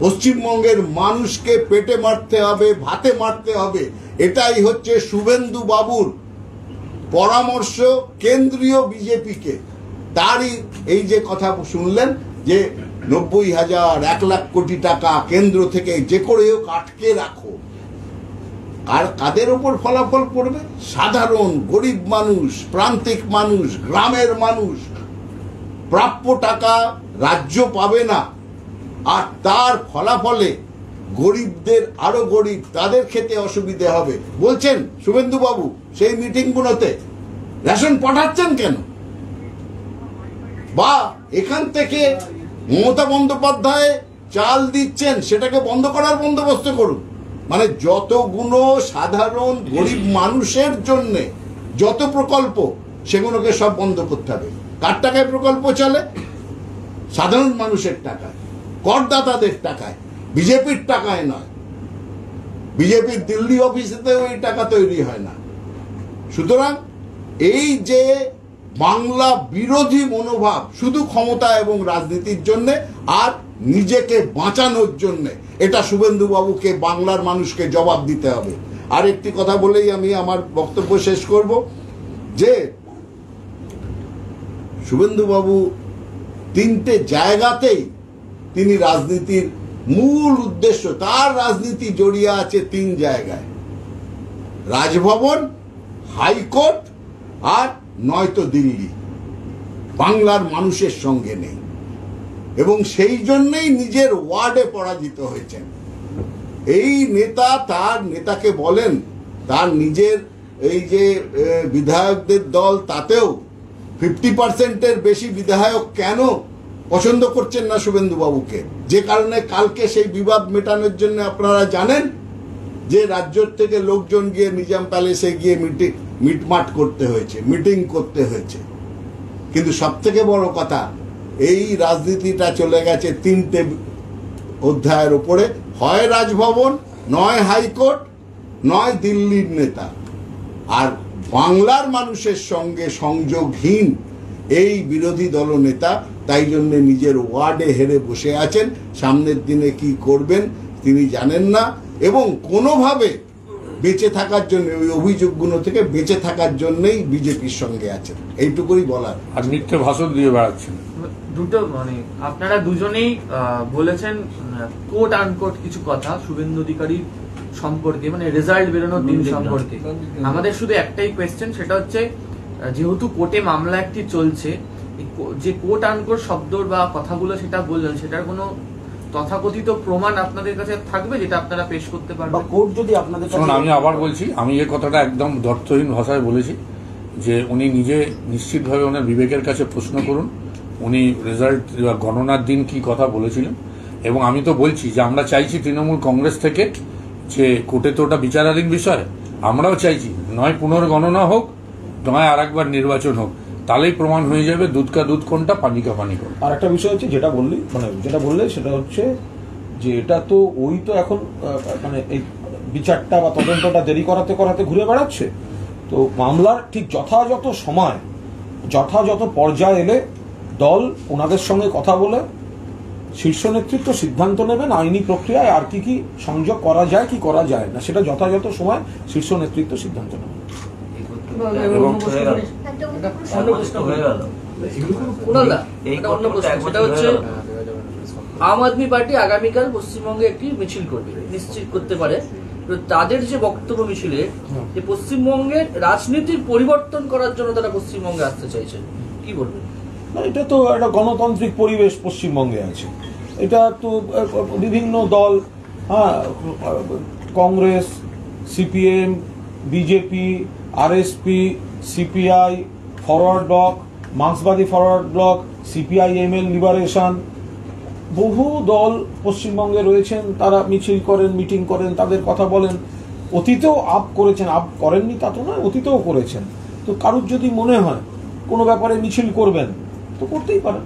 S7: পশ্চিমবঙ্গের মানুষকে পেটে মারতে হবে, ভাতে মারতে হবে, এটাই হচ্ছে শুভেন্দু বাবুর পরামর্শ কেন্দ্রীয় বিজেপিকে। তারই এই যে কথা শুনলেন যে 90,000, 1 লাখ কোটি টাকা কেন্দ্র থেকে যে করে হোক আটকে রাখো, আর কাদের ওপর ফলাফল পড়বে? সাধারণ গরিব মানুষ, প্রান্তিক মানুষ, গ্রামের মানুষ। প্রাপ্য টাকা রাজ্য পাবে না, আর তার ফলাফলে গরিবদের, আরো গরিব, তাদের খেতে অসুবিধে হবে। বলছেন শুভেন্দু বাবু সেই মিটিংগুলোতে রেশন পাঠাচ্ছেন কেন? বা এখান থেকে মমতা বন্দ্যোপাধ্যায় চাল দিচ্ছেন, সেটাকে বন্ধ করার বন্দোবস্ত করুন। মানে যতগুলো সাধারণ গরিব মানুষের জন্য যত প্রকল্প, সেগুলোকে সব বন্ধ করতে হবে। কার টাকায় প্রকল্প চলে? সাধারণ মানুষের টাকায়, করদাতাদের টাকায়, বিজেপির টাকায় নয়। বিজেপির দিল্লি অফিসেতেও এই টাকা তৈরি হয় না। সুতরাং এই যে বাংলা বিরোধী মনোভাব শুধু ক্ষমতা এবং রাজনীতির জন্য আর নিজেকে বাঁচানোর জন্য, এটা শুভেন্দু বাবুকে, বাংলার মানুষকে জবাব দিতে হবে। আর একটি কথা বলেই আমি আমার বক্তব্য শেষ করব, যে শুভেন্দু বাবু তিনটে জায়গাতেই তিনি রাজনীতির মূল উদ্দেশ্য, তার রাজনীতি জড়িয়ে আছে তিন জায়গায়: রাজভবন, হাইকোর্ট আর নয়তো দিল্লি। বাংলার মানুষের সঙ্গে নেই, এবং সেই জন্যই নিজের ওয়ার্ডে পরাজিত হয়েছেন। এই নেতা তার নেতাকে বলেন, তার নিজের এই যে বিধায়কদের দল, তাতেও 50%-এর বেশি বিধায়ক কেন পছন্দ করছেন না শুভেন্দু বাবুকে, যে কারণে কালকে সেই বিবাদ মেটানোর জন্য আপনারা জানেন যে রাজ্য থেকে লোকজন গিয়ে নিজাম প্যালেসে গিয়ে মিটমাট করতে হয়েছে, মিটিং করতে হয়েছে। কিন্তু সব থেকে বড় কথা, এই রাজনীতিটা চলে গেছে তিনটে অধ্যায়ের ওপরে: হয় রাজভবন, নয় হাইকোর্ট, নয় দিল্লির নেতা। আর বাংলার মানুষের সঙ্গে সংযোগহীন এই বিরোধী দলনেতা, তাই জন্য নিজের ওয়ার্ডে হেরে বসে আছেন। সামনের দিনে কি করবেন তিনি জানেন না, এবং কোনোভাবে বেঁচে থাকার জন্য, ওই অভিযোগগুলো থেকে বেঁচে থাকার জন্যই বিজেপির সঙ্গে আছেন। এইটুকুই বলার।
S6: আর মিথ্যে ভাষণ দিয়ে বেড়াচ্ছেন।
S1: দুটো মানে আপনারা দুজনেই বলেছেন কোট আনকোট কিছু কথা শুভেন্দু অধিকারীর সম্পর্কে, মানে রেজাল্ট বেরোনোর দিন সম্পর্কে। আমাদের শুধু একটাই কোয়েশ্চেন, সেটা হচ্ছে যেহেতু কোর্টে মামলা একটি চলছে, যে কোট আনকোট শব্দ বা কথাগুলো সেটা বললেন, সেটার কোনো তথাকথিত প্রমাণ আপনাদের কাছে থাকবে যেটা আপনারা পেশ করতে পারবেন?
S3: বা কোর্ট যদি আপনাদের কাছে,
S6: আমি আবার বলছি, আমি এই কথাটা একদম দর্থহীন ভাষায় বলেছি যে উনি নিজে নিশ্চিতভাবে ওনার বিবেকের কাছে প্রশ্ন করুন, উনি রেজাল্ট গণনার দিন কি কথা বলেছিলেন। এবং আমি তো বলছি যে আমরা চাইছি তৃণমূল কংগ্রেস থেকে যে কোর্টে তো ওটা বিচারাধীন বিষয়, আমরাও চাইছি নয় পুনর্গণনা হোক, নয় আর একবার নির্বাচন হোক, তাহলেই প্রমাণ হয়ে যাবে দুধ কা দুধ কোনটা, পানি কা পানি কোনটা।
S4: আর একটা বিষয় হচ্ছে যেটা বললে সেটা হচ্ছে যে এটা তো ওই তো এখন মানে এই বিচারটা বা তদন্তটা দেরি করাতে করাতে ঘুরে বেড়াচ্ছে। তো মামলার ঠিক যথাযথ সময়, যথাযথ পর্যায়ে এলে দল ওনাদের সঙ্গে কথা বলে শীর্ষ নেতৃত্ব সিদ্ধান্ত নেবেন আইনি প্রক্রিয়ায় আর কি কি সংযোগ করা যায় কি করা যায় না, সেটা যথাযথ সময় শীর্ষ নেতৃত্ব সিদ্ধান্ত নেবেন।
S3: আম আদমি পার্টি আগামীকাল পশ্চিমবঙ্গে একটি মিছিল করবে, নিশ্চিত করতে পারে। তাদের যে বক্তব্য মিছিলে, যে পশ্চিমবঙ্গের রাজনীতির পরিবর্তন করার জন্য তারা পশ্চিমবঙ্গে আসতে চাইছে, কি বলবেন?
S4: এটা তো একটা গণতান্ত্রিক পরিবেশ পশ্চিমবঙ্গে আছে। এটা তো বিভিন্ন দল, হ্যাঁ, Congress, CPM, BJP, RSP, CPI, Forward Bloc, মার্ক্সবাদী ফরওয়ার্ড ব্লক, সিপিআইএমএল লিবারেশন, বহু দল পশ্চিমবঙ্গে রয়েছেন। তারা মিছিল করেন, মিটিং করেন, তাদের কথা বলেন। অতীতেও আপ করেছেন, আপ করেননি তা তো নয়, অতীতেও করেছেন। তো কারুর যদি মনে হয় কোনো ব্যাপারে মিছিল করবেন তো করতেই পারেন।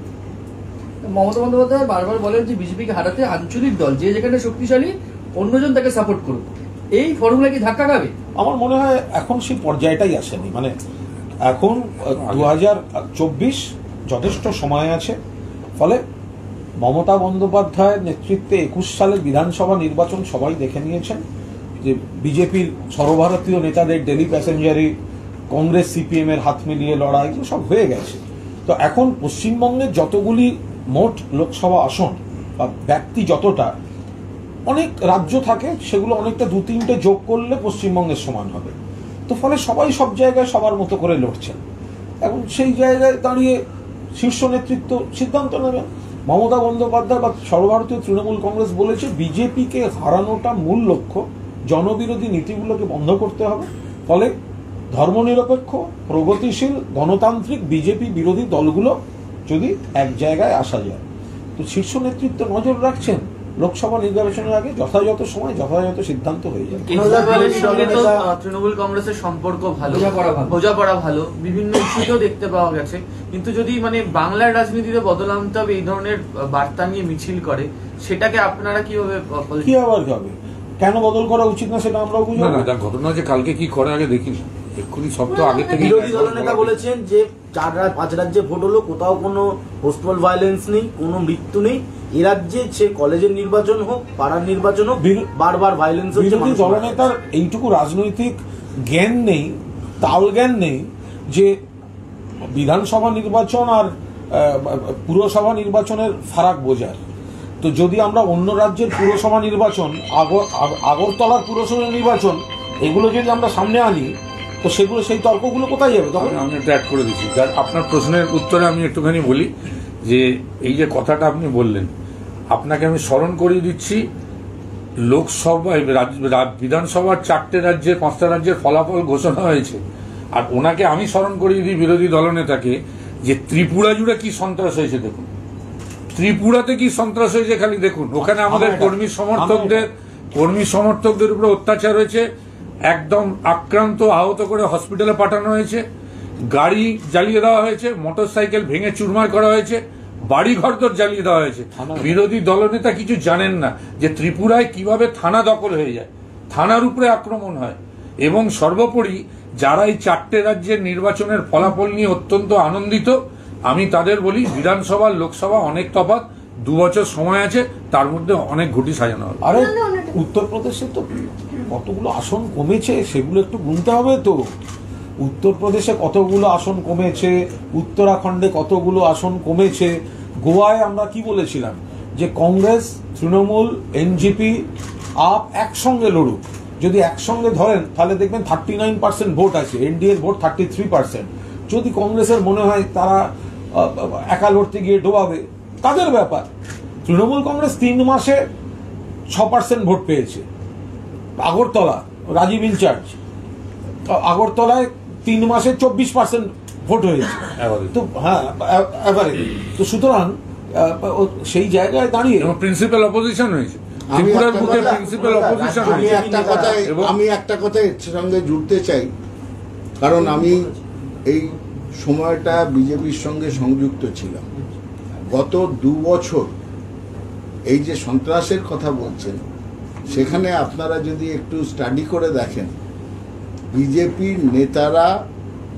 S3: মমতা বন্দ্যোপাধ্যায় বারবার বলেন যে বিজেপিকে হারাতে আঞ্চলিক দল যে যেখানে শক্তিশালী অন্যজন তাকে সাপোর্ট করুক, এই ফর্মুলা কি ধাক্কা খাবে?
S4: আমার মনে হয় এখন সেই পর্যায়টাই আসেনি। মানে এখন 2024 যথেষ্ট সময় আছে। ফলে মমতা বন্দ্যোপাধ্যায়ের নেতৃত্বে 21 সালের বিধানসভা নির্বাচন সবাই দেখে নিয়েছেন যে বিজেপির সর্বভারতীয় নেতাদের ডেলি প্যাসেঞ্জারি, কংগ্রেস সিপিএম এর হাত মিলিয়ে লড়াই, এগুলো সব হয়ে গেছে। তো এখন পশ্চিমবঙ্গের যতগুলি মোট লোকসভা আসন বা ব্যক্তি যতটা, অনেক রাজ্য থাকে, সেগুলো অনেকটা 2-3টে যোগ করলে পশ্চিমবঙ্গের সমান হবে। তো ফলে সবাই সব জায়গায় সবার মতো করে লড়ছেন। এখন সেই জায়গায় দাঁড়িয়ে শীর্ষ নেতৃত্ব সিদ্ধান্ত নেবেন। মমতা বন্দ্যোপাধ্যায় বা সর্বভারতীয় তৃণমূল কংগ্রেস বলেছে বিজেপিকে হারানোটা মূল লক্ষ্য, জনবিরোধী নীতিগুলোকে বন্ধ করতে হবে। ফলে ধর্মনিরপেক্ষ, প্রগতিশীল, গণতান্ত্রিক বিজেপি বিরোধী দলগুলো যদি এক জায়গায় আসা যায়, তো শীর্ষ নেতৃত্ব নজর রাখছেন লোকসভা নির্বাচনের আগে যথাযথ সময় যথাযথ সিদ্ধান্ত হয়ে যাবে।
S1: কেজরিওয়ালের সঙ্গে তো তৃণমূল কংগ্রেসের সম্পর্ক ভালো, বোঝাপড়া ভালো, বিভিন্ন ইস্যুতেও দেখতে পাওয়া গেছে। কিন্তু যদি মানে বাংলার রাজনীতিতে বদল আনতে হবে এই ধরনের বার্তা নিয়ে মিছিল করে, সেটাকে আপনারা কিভাবে?
S4: কি আবার হবে কেন বদল করা উচিত না সেটা আমরাও বুঝি
S6: না না, যা ঘটনা হচ্ছে কালকে কি করে আগে দেখিনি, এক্ষুনি সব তো আগে থেকে
S8: বিরোধী দলনেতা বলেছেন যে 5 রাজ্যে ভোট হলো, কোথাও কোনো পোস্টাল ভায়োলেন্স নেই, কোনো মৃত্যু নেই। এ রাজ্যে সে কলেজের নির্বাচন হোক, পাড়ার নির্বাচন হোক, বারবার ভায়োলেন্স হচ্ছে।
S4: বিরোধী দলনেতার এইটুকু রাজনৈতিক জ্ঞান নেই, তাল জ্ঞান নেই যে বিধানসভা নির্বাচন আর পুরসভা নির্বাচনের ফারাক বোঝার। তো যদি আমরা অন্য রাজ্যের পুরসভা নির্বাচন, আগরতলার পুরসভা নির্বাচন, এগুলো যদি আমরা সামনে আনি, তো সেগুলো সেই তর্কগুলো কোথায় যাবে তখন?
S6: আমি একটা অ্যাড করে দিচ্ছি। যার আপনার প্রশ্নের উত্তরে আমি একটুখানি বলি যে এই যে কথাটা আপনি বললেন, আপনাকে আমি স্মরণ করিয়ে দিচ্ছি লোকসভা বিধানসভার 4টে রাজ্যের 5টা রাজ্যের ফলাফল ঘোষণা হয়েছে। আর ওনাকে আমি স্মরণ করিয়ে দিই বিরোধী দলনেতাকে যে ত্রিপুরা জুড়ে কি সন্ত্রাস হয়েছে দেখুন, ত্রিপুরাতে কি সন্ত্রাস হয়েছে খালি দেখুন। ওখানে আমাদের কর্মী সমর্থকদের উপরে অত্যাচার হয়েছে, একদম আক্রান্ত আহত করে হসপিটালে পাঠানো হয়েছে, গাড়ি জ্বালিয়ে দেওয়া হয়েছে, মোটরসাইকেল ভেঙে চুরমার করা হয়েছে, বাড়ি ঘরদর জ্বালিয়ে দেওয়া হয়েছে। বিরোধী দলনেতা কিছু জানেন না যে ত্রিপুরায় কিভাবে থানা দখল হয়ে যায়, থানার উপরে আক্রমণ হয়। এবং সর্বোপরি যারা এই 4টে রাজ্যের নির্বাচনের ফলাফল নিয়ে অত্যন্ত আনন্দিত, আমি তাদের বলি বিধানসভা লোকসভা অনেক তফাৎ, 2 বছর সময় আছে, তার মধ্যে অনেক ঘুটি সাজানো হবে।
S4: আরে উত্তরপ্রদেশে তো কতগুলো আসন কমেছে সেগুলো একটু গুনতে হবে তো। উত্তরপ্রদেশে কতগুলো আসন কমেছে, উত্তরাখণ্ডে কতগুলো আসন কমেছে, গোয়ায় আমরা কি বলেছিলাম যে কংগ্রেস, তৃণমূল, এনজিপি, আপ একসঙ্গে লড়ুক। যদি একসঙ্গে ধরেন তাহলে দেখবেন 39% ভোট আছে, এনডিএর ভোট 33%। যদি কংগ্রেসের মনে হয় তারা একা লড়তে গিয়ে ডোবাবে, তাদের ব্যাপার। তৃণমূল কংগ্রেস 3 মাসে 6% ভোট পেয়েছে। আগরতলা, রাজীব ইনচার্জ, আগরতলায় 3 মাসে 24% ভোট হয়েছে। তো হ্যাঁ, এভারেজ। তো সুতরাং সেই জায়গায় দাঁড়িয়ে
S6: প্রিন্সিপাল অপোজিশন হয়েছে,
S7: আমি
S6: ত্রিপুরার বুকে প্রিন্সিপাল অপোজিশন হয়েছে।
S7: আমি একটা কথায় সঙ্গে জুড়তে চাই, কারণ আমি এই সময়টা বিজেপির সঙ্গে সংযুক্ত ছিলাম। গত 2 বছর এই যে সন্ত্রাসের কথা বলছেন, সেখানে আপনারা যদি একটু স্টাডি করে দেখেন, বিজেপির নেতারা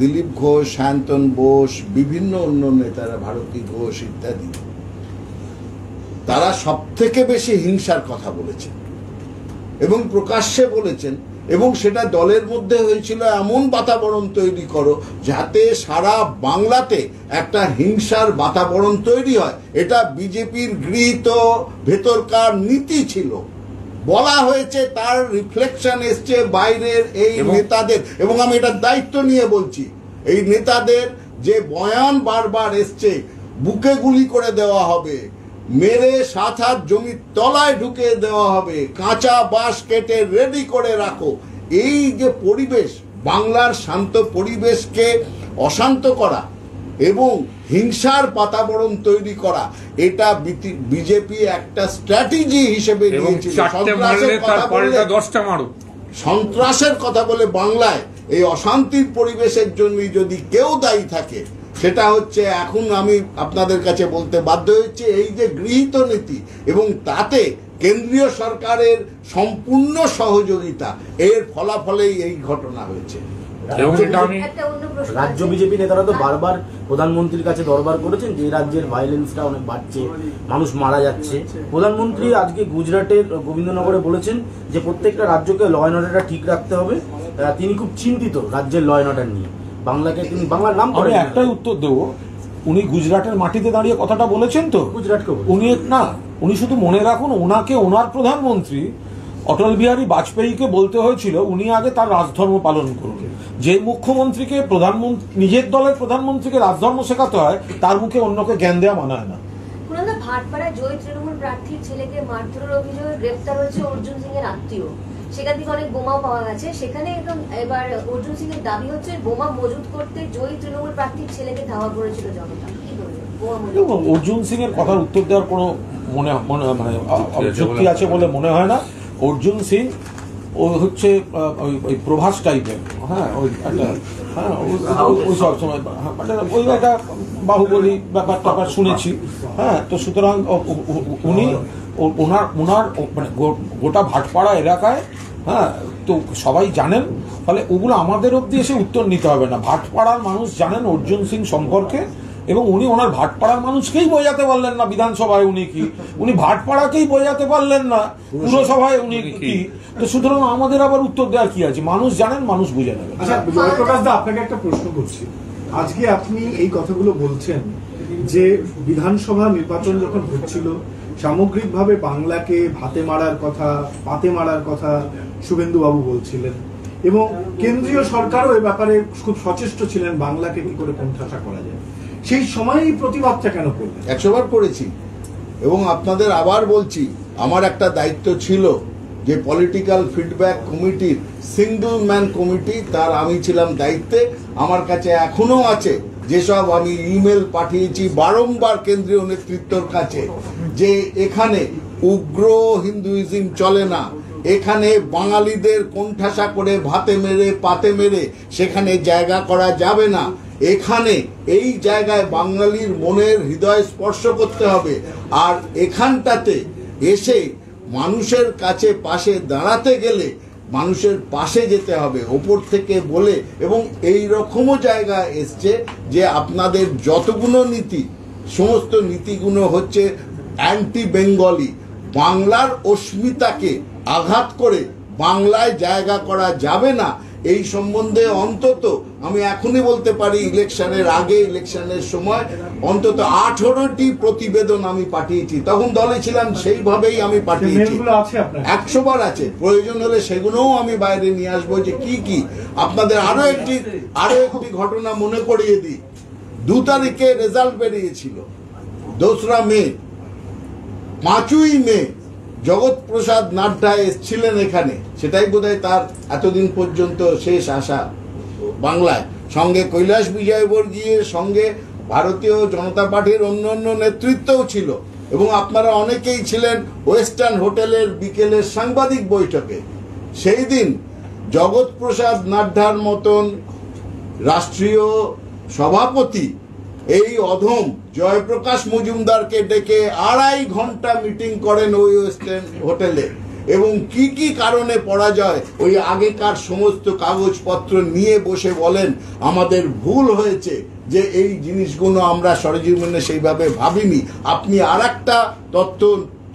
S7: দিলীপ ঘোষ, সায়ন্তন বোস, বিভিন্ন অন্য নেতারা, ভারতী ঘোষ ইত্যাদি, তারা সবথেকে বেশি হিংসার কথা বলেছেন এবং প্রকাশ্যে বলেছেন। এবং সেটা দলের মধ্যে হয়েছিল এমন বাতাবরণ তৈরি করো যাতে সারা বাংলাতে একটা হিংসার বাতাবরণ তৈরি হয়। এটা বিজেপির গৃহীত ভেতরকার নীতি ছিল। বলা হয়েছে, তার রিফ্লেকশন এসছে বাইরের এই নেতাদের। এবং আমি এটার দায়িত্ব নিয়ে বলছি, এই নেতাদের যে বয়ান বারবার এসছে, বুকে গুলি করে দেওয়া হবে, মেরে 7 হাত জমির তলায় ঢুকে দেওয়া হবে, কাঁচা বাঁশ কেটে রেডি করে রাখো। এই যে পরিবেশ, বাংলার শান্ত পরিবেশকে অশান্ত করা এবং হিংসার বাতাবরণ তৈরি করা, এটা বিজেপি একটা স্ট্র্যাটেজি হিসেবে নিয়েছিল। সন্ত্রাসের কথা বলে বাংলায় এই অশান্তির পরিবেশের জন্য যদি কেউ দায়ী থাকে, সেটা হচ্ছে, এখন আমি আপনাদের কাছে বলতে বাধ্য হয়েছি, এই যে গৃহীত নীতি এবং তাতে কেন্দ্রীয় সরকারের সম্পূর্ণ সহযোগিতা, এর ফলাফলেই এই ঘটনা হয়েছে।
S8: রাজ্য বিজেপি নেতারা তো বারবার প্রধানমন্ত্রীর কাছে দরবার করেছেন যে রাজ্যের ভায়োলেন্সটা অনেক বাড়ছে, মানুষ মারা যাচ্ছে। প্রধানমন্ত্রী আজকে গুজরাটের গোবিন্দনগরে বলেছেন যে প্রত্যেকটা রাজ্যকে ল অ্যান্ড অর্ডারটা ঠিক রাখতে হবে। তিনি খুব চিন্তিত রাজ্যের ল অ্যান্ড অর্ডার নিয়ে। বাংলাকে তিনি বাংলার নাম করে
S4: একটাই উত্তর দেবো, উনি গুজরাটের মাটিতে দাঁড়িয়ে কথাটা বলেছেন তো।
S8: গুজরাটকে
S4: উনি শুধু মনে রাখুন, ওনাকে ওনার প্রধানমন্ত্রী অটল বিহারী বাজপেয়ীকে বলতে হয়েছিল উনি আগে তার রাজধর্ম পালন করুন। যে মুখ্যমন্ত্রীকে নিজের দলের প্রধানমন্ত্রীকে রাজধর্ম শেখাতে হয়, তার মুখে অন্যকে জ্ঞান দেওয়া মানায় না।
S9: ভাটপাড়ায় জয়ী তৃণমূল প্রার্থীর ছেলেকে মারধরের অভিযোগে গ্রেপ্তার হয়েছে অর্জুন সিং এর আত্মীয়। সেখান থেকে অনেক বোমাও পাওয়া গেছে। সেখানে এবার অর্জুন সিং এর দাবি হচ্ছে বোমা মজুত করতে জয়ী তৃণমূল প্রার্থীর ছেলেকে ধাওয়া করেছিল জনতা। কি বলবেন?
S4: অর্জুন সিং এর কথার উত্তর দেওয়ার কোনো যুক্তি আছে বলে মনে হয় না। অর্জুন সিং ও হচ্ছে ওই প্রভাস টাইপের, হ্যাঁ ওই একটা হ্যাঁ ওই সব সময় ওই একটা বাহুবলী ব্যাপার শুনেছি। হ্যাঁ, তো সুতরাং উনি ওনার মানে গোটা ভাটপাড়া এলাকায়, হ্যাঁ, তো সবাই জানেন, ফলে ওগুলো আমাদের অব্দি এসে উত্তর নিতে হবে না। ভাটপাড়ার মানুষ জানেন অর্জুন সিং সম্পর্কে, এবং উনি ওনার ভাটপাড়ার মানুষকেই বোঝাতে পারলেন না বিধানসভায় উনি কি, উনি ভাটপাড়াকেই বোঝাতে পারলেন না পুরসভায় উনি কি। তো সুতরাং আমাদের আবার উত্তর দেওয়ার কি আছে? মানুষ জানেন, মানুষ বুঝে নেবেন।
S2: আচ্ছা, জয়প্রকাশ দা, আপনাকে একটা প্রশ্ন করছি। আজকে আপনি এই কথাগুলো বলছেন যে বিধানসভা নির্বাচন যখন হচ্ছিল, সামগ্রিকভাবে বাংলাকে ভাতে মারার কথা, পাতে মারার কথা শুভেন্দু বাবু বলছিলেন, এবং কেন্দ্রীয় সরকারও এ ব্যাপারে খুব সচেষ্ট ছিলেন বাংলাকে কি করে কোণঠাসা করা যায়। সেই সময়ই প্রতিবাদটা কেন করলেন?
S7: 100 বার করেছি, এবং আপনাদের আবার বলছি, আমার একটা দায়িত্ব ছিল যে পলিটিক্যাল ফিডব্যাক কমিটির সিঙ্গল ম্যান কমিটি, তার আমি ছিলাম দায়িত্বে। আমার কাছে এখনো আছে যেসব আমি ইমেল পাঠিয়েছি বারংবার কেন্দ্রীয় নেতৃত্বর কাছে, যে এখানে উগ্র হিন্দুইজম চলে না, এখানে বাঙালিদের কোণঠাসা করে ভাতে মেরে পাতে মেরে সেখানে জায়গা করা যাবে না। এখানে এই জায়গায় বাঙালির মনের হৃদয় স্পর্শ করতে হবে, আর এখানটাতে এসে মানুষের কাছে পাশে দাঁড়াতে গেলে মানুষের পাশে যেতে হবে ওপর থেকে বলে। এবং এই রকমও জায়গা এসছে যে আপনাদের যতগুলো নীতি, সমস্ত নীতিগুলো হচ্ছে অ্যান্টি বেঙ্গলি, বাংলার অস্মিতাকে আঘাত করে বাংলায় জায়গা করা যাবে না, এই সম্বন্ধে অন্তত আমি এখনই বলতে পারি ইলেকশনের আগে, ইলেকশনের সময় অন্তত 18টি প্রতিবেদন আমি পাঠিয়েছি। তখন দলে ছিলাম, সেইভাবেই আমি পাঠিয়েছি। 100 বার আছে, প্রয়োজন হলে সেগুলোও আমি বাইরে নিয়ে আসবো যে কি কি। আপনাদের আরো একটি ঘটনা মনে করিয়ে দিই। 2 তারিখে রেজাল্ট বেরিয়েছিল, 2রা মে, 5ই মে জগৎ প্রসাদ নাড্ডা এসেছিলেন এখানে, সেটাই বোধহয় তার এতদিন পর্যন্ত শেষ আশা বাংলায়। সঙ্গে কৈলাস বিজয়বর্গীয়ের সঙ্গে ভারতীয় জনতা পার্টির অন্যান্য নেতৃত্বও ছিল, এবং আপনারা অনেকেই ছিলেন ওয়েস্টার্ন হোটেলের বিকেলের সাংবাদিক বৈঠকে। সেই দিন জগৎ প্রসাদ নাড্ডার মতন রাষ্ট্রীয় সভাপতি এই অধম জয়প্রকাশ মজুমদারকে ডেকে 2.5 ঘন্টা মিটিং করেন ওই ওয়েস্টার্ন হোটেলে, এবং কি কি কারণে পরাজয় ওই আগেকার সমস্ত কাগজপত্র নিয়ে বসে বলেন আমাদের ভুল হয়েছে, যে এই জিনিসগুলো আমরা সরেজমিনে সেইভাবে ভাবিনি। আপনি আর একটা তথ্য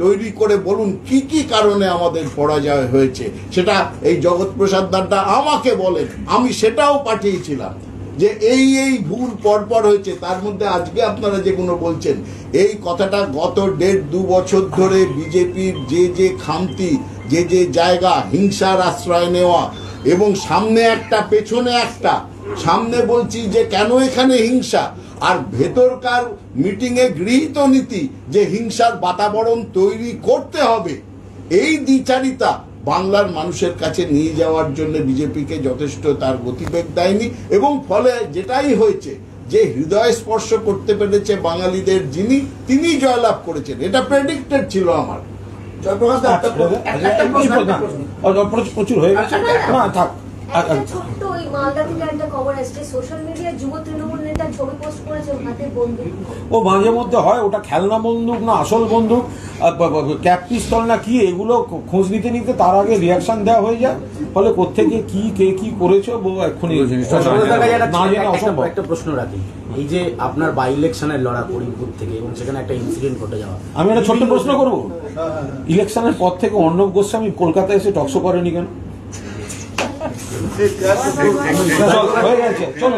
S7: তৈরি করে বলুন কি কি কারণে আমাদের পরাজয় হয়েছে। সেটা এই জগৎ প্রসাদ নাড্ডা আমাকে বলেন, আমি সেটাও পাঠিয়েছিলাম যে এই এই ভুল পরপর হয়েছে। তার মধ্যে আজকে আপনারা যেগুলো বলছেন, এই কথাটা গত 1.5-2 বছর ধরে বিজেপির যে খামতি, যে জায়গা হিংসার আশ্রয় নেওয়া, এবং সামনে একটা পেছনে একটা, সামনে বলছি যে কেন এখানে হিংসা, আর ভেতরকার মিটিংয়ে গৃহীত নীতি যে হিংসার বাতাবরণ তৈরি করতে হবে, এই দ্বিচারিতা বাংলার মানুষের কাছে নিয়ে যাওয়ার জন্য বিজেপিকে যথেষ্ট তার গতিবেগ দেয়নি, এবং ফলে যেটাই হয়েছে যে হৃদয় স্পর্শ করতে পেরেছে বাঙালিদের তিনি জয়লাভ করেছেন। এটা প্রেডিক্টেড ছিল আমার।
S4: প্রচুর হয়ে গেছে না, থাক।
S9: ছোট্ট ওই মালদা থেকে একটা খবর আসছে, সোশ্যাল মিডিয়ায় যুব তৃণমূল নেতা ছবি পোস্ট করেছে হাতে বন্দুক।
S4: ও মাঝে মধ্যে হয়, ওটা খেলনা বন্দুক না আসল বন্দুক, ক্যাপ পিস্তল না কি, এগুলো খোঁজ নিতে নিতে তার আগে রিয়াকশন দেওয়া হয়ে যায়। ফলে কোত্থেকে কি কে কি করেছে এক্ষুনি না জেনে অসম্ভব।
S8: একটা প্রশ্ন রাখি, এই যে আপনার বাই ইলেকশনের লড়া করিমপুর থেকে, এবং সেখানে একটা ইনসিডেন্ট ঘটে যাওয়া,
S4: আমি একটা ছোট্ট প্রশ্ন করবো, ইলেকশনের পর থেকে অর্ণব গোস্বামী কলকাতায় এসে টকশো করেনি কেন? হয়ে গেছে, চলো।